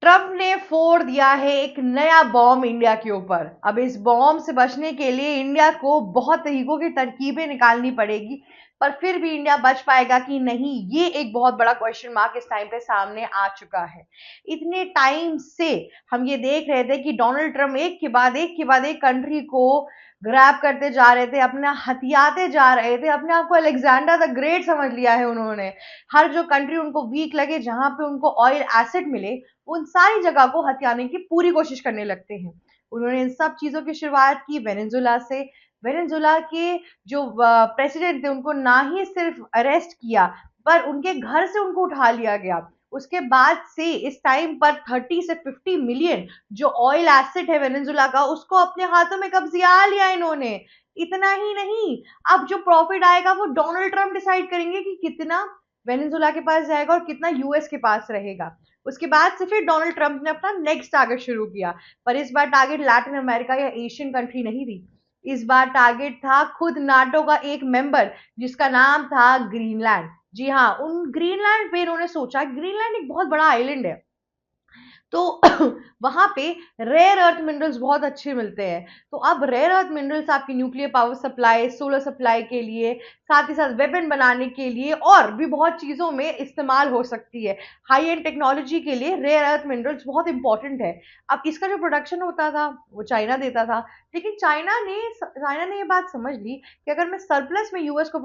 Trump ने फोड़ दिया है एक नया बॉम्ब इंडिया के ऊपर। अब इस बॉम्ब से बचने के लिए इंडिया को बहुत तरीकों की तरकीबें निकालनी पड़ेगी, पर फिर भी इंडिया बच पाएगा कि नहीं, ये एक बहुत बड़ा क्वेश्चन मार्क इस टाइम पे सामने आ चुका है। इतने टाइम से हम ये देख रहे थे कि डोनाल्ड ट्रम्प एक के बाद एक कंट्री को ग्रैब करते जा रहे थे, अपना हथियाते जा रहे थे, अपने आप को अलेक्जेंडर द ग्रेट समझ लिया है उन्होंने। हर जो कंट्री उनको वीक लगे, जहां पे उनको ऑयल एसिड मिले, उन सारी जगह को हथियाने की पूरी कोशिश करने लगते हैं। उन्होंने इन सब चीजों की शुरुआत की वेनेजुला से। वेनेजुला के जो प्रेसिडेंट थे, उनको ना ही सिर्फ अरेस्ट किया, पर उनके घर से उनको उठा लिया गया। उसके बाद से इस टाइम पर 30 से 50 मिलियन जो ऑयल एसिड है वेनेजुला का, उसको अपने हाथों में कब्जिया लिया इन्होंने। इतना ही नहीं, अब जो प्रॉफिट आएगा वो डोनाल्ड ट्रंप डिसाइड करेंगे कि कितना वेनेजुला के पास जाएगा और कितना यूएस के पास रहेगा। उसके बाद से फिर डोनाल्ड ट्रंप ने अपना नेक्स्ट टारगेट शुरू किया, पर इस बार टारगेट लैटिन अमेरिका या एशियन कंट्री नहीं थी। इस बार टारगेट था खुद नाटो का एक मेंबर, जिसका नाम था ग्रीनलैंड। जी हाँ, उन ग्रीनलैंड पे इन्होंने सोचा, ग्रीनलैंड एक बहुत बड़ा आइलैंड है, तो वहां पे रेयर अर्थ मिनरल्स बहुत अच्छे मिलते हैं। तो अब रेयर अर्थ मिनरल्स आपकी nuclear power supply, solar supply के लिए, साथ ही साथ वेपन बनाने के लिए और भी बहुत चीजों में इस्तेमाल हो सकती है। हाई एंड टेक्नोलॉजी के लिए रेयर अर्थ मिनरल्स बहुत इंपॉर्टेंट है। अब इसका जो प्रोडक्शन होता था वो चाइना देता था, लेकिन चाइना ने ये बात समझ ली कि अगर मैं सरप्लस में यूएस को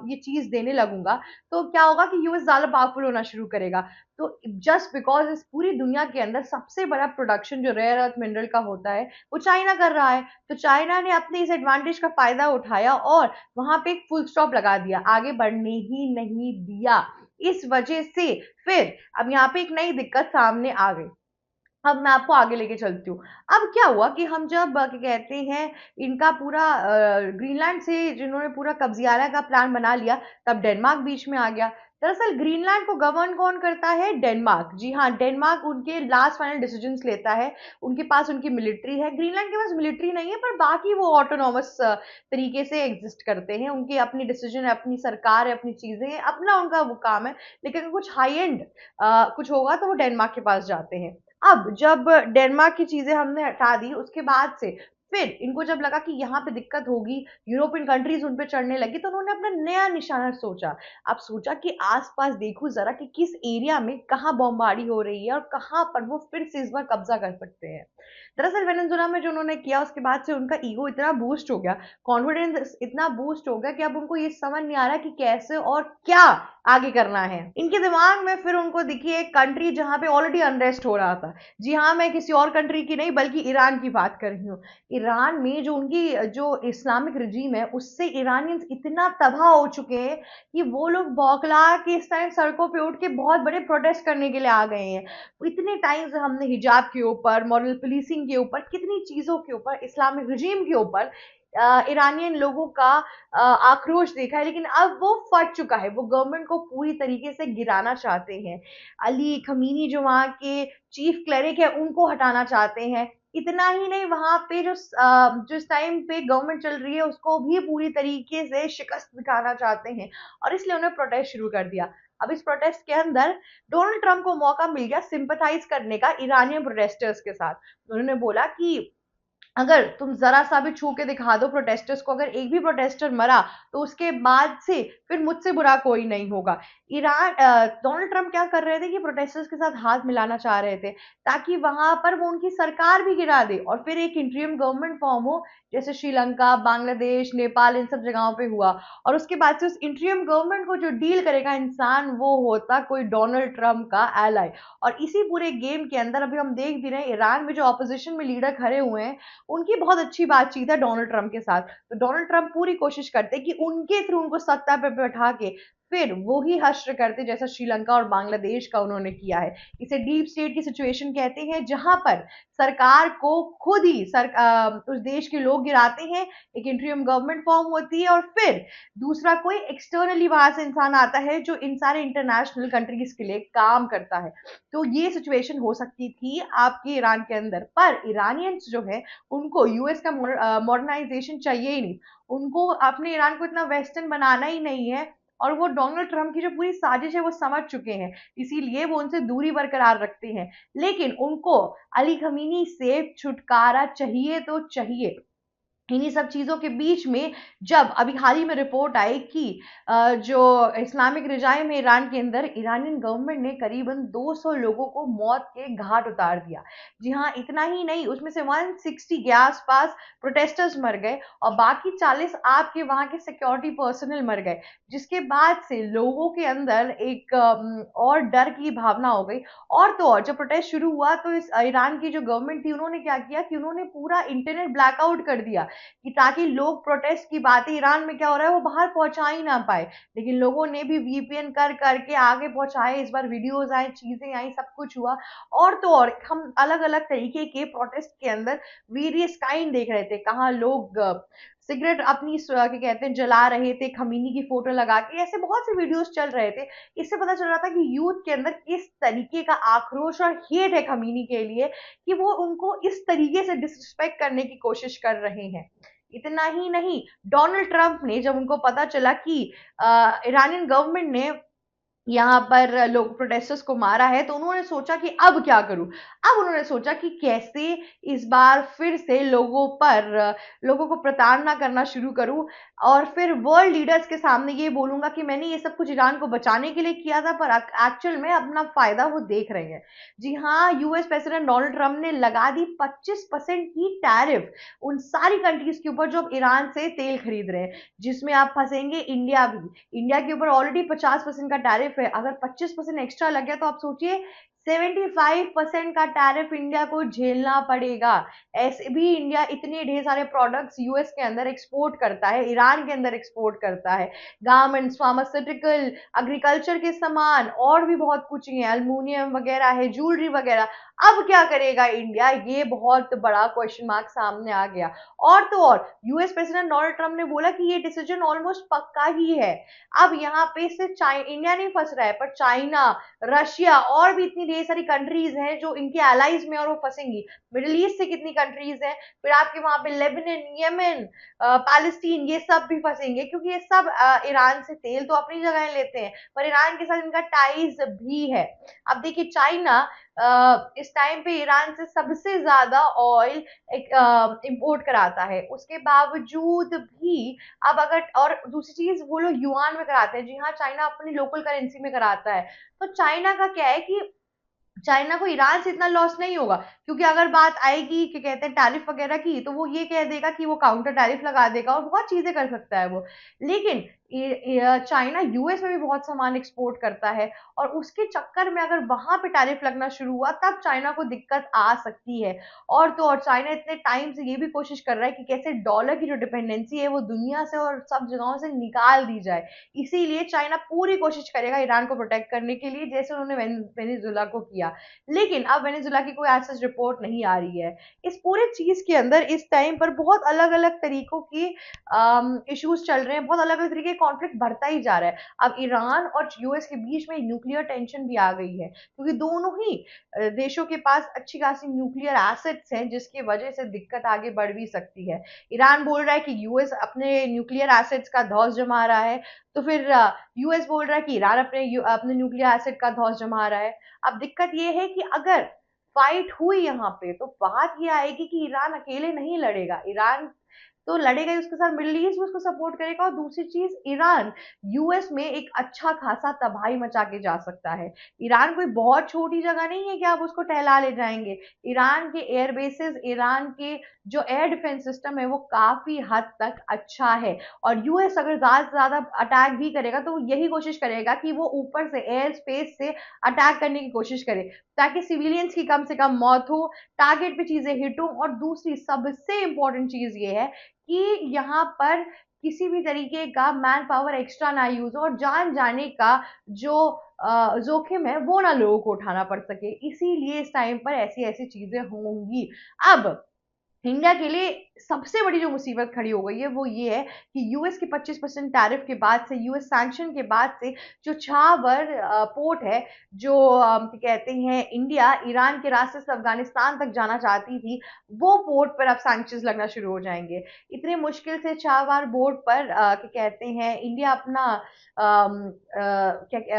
ये चीज देने लगूंगा, तो क्या होगा कि यूएस ज्यादा पावरफुल होना शुरू करेगा। तो जस्ट बिकॉज इस पूरी दुनिया के अंदर सबसे बड़ा प्रोडक्शन जो रेयर अर्थ मिनरल का होता है वो चाइना कर रहा है, तो चाइना ने अपने इस एडवांटेज का फायदा उठाया और वहां पे एक फुल स्टॉप लगा दिया, आगे बढ़ने ही नहीं दिया। इस वजह से फिर अब यहाँ पे एक नई दिक्कत सामने आ गई। अब मैं आपको आगे लेके चलती हूँ। अब क्या हुआ कि हम जब क्या कहते हैं, इनका पूरा ग्रीनलैंड से जिन्होंने पूरा कब्जियाना का प्लान बना लिया, तब डेनमार्क बीच में आ गया। दरअसल ग्रीनलैंड को गवर्न कौन करता है? डेनमार्क। जी हाँ, डेनमार्क उनके लास्ट फाइनल डिसीजंस लेता है। उनके पास उनकी मिलिट्री है, ग्रीनलैंड के पास मिलिट्री नहीं है, पर बाकी वो ऑटोनॉमस तरीके से एग्जिस्ट करते हैं। उनकी अपनी डिसीजन है, अपनी सरकार है, अपनी चीजें हैं, अपना उनका वो काम है। लेकिन अगर कुछ हाई एंड कुछ होगा तो वो डेनमार्क के पास जाते हैं। अब जब डेनमार्क की चीजें हमने हटा दी, उसके बाद से फिर इनको जब लगा कि यहाँ पे दिक्कत होगी, यूरोपियन कंट्रीज उन पे चढ़ने लगी, तो उन्होंने अपना नया निशाना सोचा। अब सोचा कि आसपास देखूं जरा कि किस एरिया में कहाँ बमबारी हो रही है और कहाँ पर वो फिर से इस बार कब्जा कर सकते हैं। दरअसल वेनेजुला में जो उन्होंने किया, उसके बाद से उनका ईगो इतना बूस्ट हो गया, कॉन्फिडेंस इतना बूस्ट हो गया कि अब उनको ये समझ नहीं आ रहा कि कैसे और क्या आगे करना है। इनके दिमाग में फिर उनको दिखी एक कंट्री जहां पे ऑलरेडी अनरेस्ट हो रहा था। जी हाँ, मैं किसी और कंट्री की नहीं बल्कि ईरान की बात कर रही हूँ। ईरान में जो उनकी जो इस्लामिक रिजीम है, उससे ईरानियंस इतना तबाह हो चुके हैं कि वो लोग बौखला के इस टाइम सड़कों पे उठ के बहुत बड़े प्रोटेस्ट करने के लिए आ गए हैं। इतने टाइम से हमने हिजाब के ऊपर, मॉरल पुलिसिंग के ऊपर, कितनी चीजों के ऊपर, इस्लामिक रिजीम के ऊपर ईरानियन लोगों का आक्रोश देखा है, लेकिन अब वो फट चुका है। वो गवर्नमेंट को पूरी तरीके से गिराना चाहते हैं। अली खमीनी जो वहाँ के चीफ क्लेरिक है, उनको हटाना चाहते हैं। इतना ही नहीं, वहां पे जो इस टाइम पे गवर्नमेंट चल रही है उसको भी पूरी तरीके से शिकस्त दिखाना चाहते हैं, और इसलिए उन्होंने प्रोटेस्ट शुरू कर दिया। अब इस प्रोटेस्ट के अंदर डोनाल्ड ट्रंप को मौका मिल गया सिंपथाइज करने का ईरानियन प्रोटेस्टर्स के साथ। उन्होंने बोला कि अगर तुम जरा सा भी छू के दिखा दो प्रोटेस्टर्स को, अगर एक भी प्रोटेस्टर मरा, तो उसके बाद से फिर मुझसे बुरा कोई नहीं होगा। डोनाल्ड ट्रंप क्या कर रहे थे कि प्रोटेस्टर्स के साथ हाथ मिलाना चाह रहे थे, ताकि वहां पर वो उनकी सरकार भी गिरा दे और फिर एक इंटरिम गवर्नमेंट फॉर्म हो, जैसे श्रीलंका, बांग्लादेश, नेपाल, इन सब जगहों पे हुआ। और उसके बाद से उस इंटरिम गवर्नमेंट को जो डील करेगा इंसान, वो होता कोई डोनाल्ड ट्रंप का एलाई। और इसी पूरे गेम के अंदर अभी हम देख भी रहे हैं, ईरान में जो ऑपोजिशन में लीडर खड़े हुए हैं, उनकी बहुत अच्छी बातचीत है डोनाल्ड ट्रंप के साथ। तो डोनाल्ड ट्रंप पूरी कोशिश करते कि उनके थ्रू उनको सत्ता पे बैठा के फिर वो ही हश्र करते, जैसा श्रीलंका और बांग्लादेश का उन्होंने किया है। इसे डीप स्टेट की सिचुएशन कहते हैं, जहां पर सरकार को खुद ही उस देश के लोग गिराते हैं, एक इंटरिम गवर्नमेंट फॉर्म होती है और फिर दूसरा कोई एक्सटर्नली वहां से इंसान आता है जो इन सारे इंटरनेशनल कंट्रीज के लिए काम करता है। तो ये सिचुएशन हो सकती थी आपके ईरान के अंदर, पर ईरानियंस जो है उनको यूएस का मॉडर्नाइजेशन चाहिए ही नहीं। उनको अपने ईरान को इतना वेस्टर्न बनाना ही नहीं है। और वो डोनाल्ड ट्रंप की जो पूरी साजिश है वो समझ चुके हैं, इसीलिए वो उनसे दूरी बरकरार रखते हैं। लेकिन उनको अली खमीनी से छुटकारा चाहिए तो चाहिए। इन्हीं सब चीज़ों के बीच में जब अभी हाल ही में रिपोर्ट आई कि जो इस्लामिक रिजाइम है ईरान के अंदर, ईरानियन गवर्नमेंट ने करीबन 200 लोगों को मौत के घाट उतार दिया। जी हाँ, इतना ही नहीं, उसमें से 160 के आसपास प्रोटेस्टर्स मर गए और बाकी 40 आपके वहाँ के सिक्योरिटी पर्सनल मर गए, जिसके बाद से लोगों के अंदर एक और डर की भावना हो गई। और तो और जब प्रोटेस्ट शुरू हुआ तो इस ईरान की जो गवर्नमेंट थी उन्होंने क्या किया कि उन्होंने पूरा इंटरनेट ब्लैकआउट कर दिया कि ताकि लोग प्रोटेस्ट की बातें ईरान में क्या हो रहा है वो बाहर पहुंचा ही ना पाए। लेकिन लोगों ने भी वीपीएन कर करके आगे पहुंचाए, इस बार वीडियोस आए, चीजें आई, सब कुछ हुआ। और तो और हम अलग अलग तरीके के प्रोटेस्ट के अंदर वेरियस काइंड देख रहे थे, कहाँ लोग सिगरेट अपनी क्या कहते हैं जला रहे थे, खमीनी की फोटो लगा के, ऐसे बहुत से वीडियोस चल रहे थे। इससे पता चल रहा था कि यूथ के अंदर किस तरीके का आक्रोश और हेट है खमीनी के लिए कि वो उनको इस तरीके से डिसरिस्पेक्ट करने की कोशिश कर रहे हैं। इतना ही नहीं, डोनाल्ड ट्रंप ने जब उनको पता चला कि ईरानियन गवर्नमेंट ने यहाँ पर लोग प्रोटेस्टर्स को मारा है, तो उन्होंने सोचा कि अब क्या करूं। अब उन्होंने सोचा कि कैसे इस बार फिर से लोगों को प्रताड़ना करना शुरू करूं और फिर वर्ल्ड लीडर्स के सामने ये बोलूंगा कि मैंने ये सब कुछ ईरान को बचाने के लिए किया था, पर एक्चुअल में अपना फायदा वो देख रहे हैं। जी हाँ, यूएस प्रेसिडेंट डोनाल्ड ट्रंप ने लगा दी 25% की टैरिफ उन सारी कंट्रीज के ऊपर जो अब ईरान से तेल खरीद रहे हैं, जिसमें आप फंसेंगे इंडिया भी। इंडिया के ऊपर ऑलरेडी 50% का टैरिफ है, अगर 25% एक्स्ट्रा लग गया तो आप सोचिए 75% का टैरिफ इंडिया को झेलना पड़ेगा। ऐसे भी इंडिया इतने ढेर सारे प्रोडक्ट्स यूएस के अंदर एक्सपोर्ट करता है, ईरान के अंदर एक्सपोर्ट करता है, गारमेंट्स, फार्मास्यूटिकल, एग्रीकल्चर के सामान और भी बहुत कुछ है, अल्मुनियम वगैरह है, ज्वेलरी वगैरह। अब क्या करेगा इंडिया, ये बहुत बड़ा क्वेश्चन मार्क सामने आ गया। और तो और यूएस प्रेसिडेंट डोनाल्ड ट्रंप ने बोला कि ये डिसीजन ऑलमोस्ट पक्का ही है। अब यहाँ पे सिर्फ इंडिया नहीं फंस रहा है, पर चाइना, रशिया और भी इतनी ढेर सारी कंट्रीज हैं जो इनके एलाइज में और वो फंसेंगी। मिडिल ईस्ट से कितनी कंट्रीज हैं, फिर आपके वहां पे लेबनान, यमन, पैलेस्टीन, ये सब भी फंसेंगे, क्योंकि ये सब ईरान से तेल तो अपनी जगह लेते हैं, पर ईरान के साथ इनका टाइज भी है। अब देखिए चाइना इस टाइम पे ईरान से सबसे ज्यादा ऑयल इंपोर्ट कराता है, उसके बावजूद भी अब अगर, और दूसरी चीज वो लोग युआन में कराते हैं, जी हाँ, चाइना अपनी लोकल करेंसी में कराता है। तो चाइना का क्या है कि चाइना को ईरान से इतना लॉस नहीं होगा, क्योंकि अगर बात आएगी कि कहते हैं टैरिफ वगैरह की, तो वो ये कह देगा कि वो काउंटर टैरिफ लगा देगा और बहुत चीजें कर सकता है वो। लेकिन चाइना यूएस में भी बहुत सामान एक्सपोर्ट करता है, और उसके चक्कर में अगर वहां पे टैरिफ लगना शुरू हुआ तब चाइना को दिक्कत आ सकती है। और तो और चाइना इतने टाइम से ये भी कोशिश कर रहा है कि कैसे डॉलर की जो डिपेंडेंसी है वो दुनिया से और सब जगहों से निकाल दी जाए। इसीलिए चाइना पूरी कोशिश करेगा ईरान को प्रोटेक्ट करने के लिए, जैसे उन्होंने वेनेजुला को किया। लेकिन अब वेनेजुला की कोई ऐसा रिपोर्ट नहीं आ रही है। इस पूरे चीज के अंदर इस टाइम पर बहुत अलग अलग तरीकों की इश्यूज चल रहे हैं, बहुत अलग अलग तरीके कॉन्फ्लिक्ट बढ़ता ही जा रहा है। अब ईरान और यूएस के बीच में न्यूक्लियर टेंशन भी आ गई है, क्योंकि दोनों ही देशों के पास अच्छी खासी न्यूक्लियर एसेट्स हैं, जिसकी वजह से दिक्कत आगे बढ़ भी सकती है। ईरान बोल रहा है कि यूएस अपने न्यूक्लियर एसेट्स का धौस जमा रहा है, तो फिर यूएस बोल रहा है कि ईरान अपने न्यूक्लियर एसेट का धौस जमा रहा है। अब दिक्कत ये है कि अगर फाइट हुई यहाँ पे, तो बात ये आएगी कि ईरान अकेले नहीं लड़ेगा, ईरान तो लड़ेगा ही, उसके साथ मिडिल ईस्ट भी उसको सपोर्ट करेगा। और दूसरी चीज, ईरान यूएस में एक अच्छा खासा तबाही मचा के जा सकता है। ईरान कोई बहुत छोटी जगह नहीं है कि आप उसको टहला ले जाएंगे। ईरान के एयर बेसिस, ईरान के जो एयर डिफेंस सिस्टम है वो काफी हद तक अच्छा है, और यूएस अगर ज्यादा से ज्यादा अटैक भी करेगा तो यही कोशिश करेगा कि वो ऊपर से एयर स्पेस से अटैक करने की कोशिश करे, ताकि सिविलियंस की कम से कम मौत हो, टारगेट पे चीजें हिट हो। और दूसरी सबसे इंपॉर्टेंट चीज ये है कि यहाँ पर किसी भी तरीके का मैन पावर एक्स्ट्रा ना यूज हो, और जान जाने का जो जोखिम है वो ना लोगों को उठाना पड़ सके। इसीलिए इस टाइम पर ऐसी ऐसी चीजें होंगी। अब इंडिया के लिए सबसे बड़ी जो मुसीबत खड़ी हो गई है वो ये है कि यूएस के 25% टैरिफ के बाद से, यूएस सैंक्शन के बाद से जो छावर पोर्ट है, जो कहते हैं इंडिया ईरान के रास्ते से अफगानिस्तान तक जाना चाहती थी, वो पोर्ट पर अब सैंक्शंस लगना शुरू हो जाएंगे। इतने मुश्किल से छावर पोर्ट पर क्या कहते हैं इंडिया अपना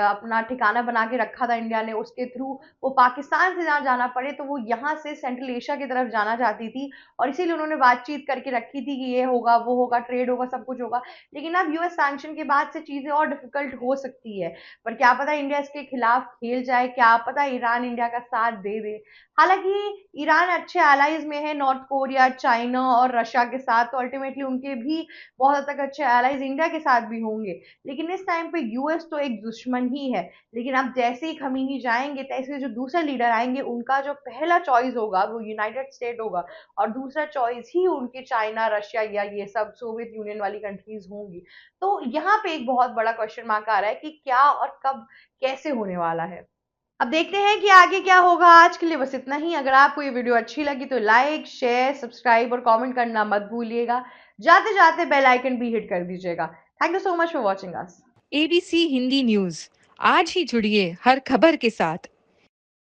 अपना ठिकाना बना के रखा था इंडिया ने, उसके थ्रू वो पाकिस्तान से जहाँ जाना पड़े तो वो यहाँ से सेंट्रल एशिया की तरफ जाना चाहती थी, और इसीलिए उन्होंने बातचीत करके रखी थी कि ये होगा, वो होगा, ट्रेड होगा, सब कुछ होगा। लेकिन अब यूएस सैंक्शन के बाद से चीजें और डिफिकल्ट हो सकती है, पर क्या पता इंडिया इसके खिलाफ खेल जाए, क्या पता ईरान इंडिया का साथ दे दे। हालांकि ईरान अच्छे एलाइज में है, नॉर्थ कोरिया, चाइना और रशिया के साथ, तो अल्टीमेटली उनके भी बहुत हद तक अच्छे एलाइज इंडिया के साथ भी होंगे। लेकिन इस टाइम पे यूएस तो एक दुश्मन ही है। लेकिन अब जैसे ही खमीनी जाएंगे, तैसे जो दूसरे लीडर आएंगे, उनका जो पहला चॉइस होगा वो यूनाइटेड स्टेट होगा, और दूसरा चॉइस ही उनके चाइना, रशिया या ये सब सोवियत यूनियन वाली कंट्रीज होंगी। तो यहाँ पे एक बहुत बड़ा क्वेश्चन मार्क आ रहा है कि क्या और कब कैसे होने वाला है। अब देखते हैं कि आगे क्या होगा। आज के लिए बस इतना ही। अगर आपको ये वीडियो अच्छी लगी तो लाइक, शेयर, सब्सक्राइब और कमेंट करना मत भूलिएगा। जाते जाते बेल आइकन भी हिट कर दीजिएगा। Thank you so much for watching us. ABC Hindi news, आज ही जुड़िए हर खबर के साथ।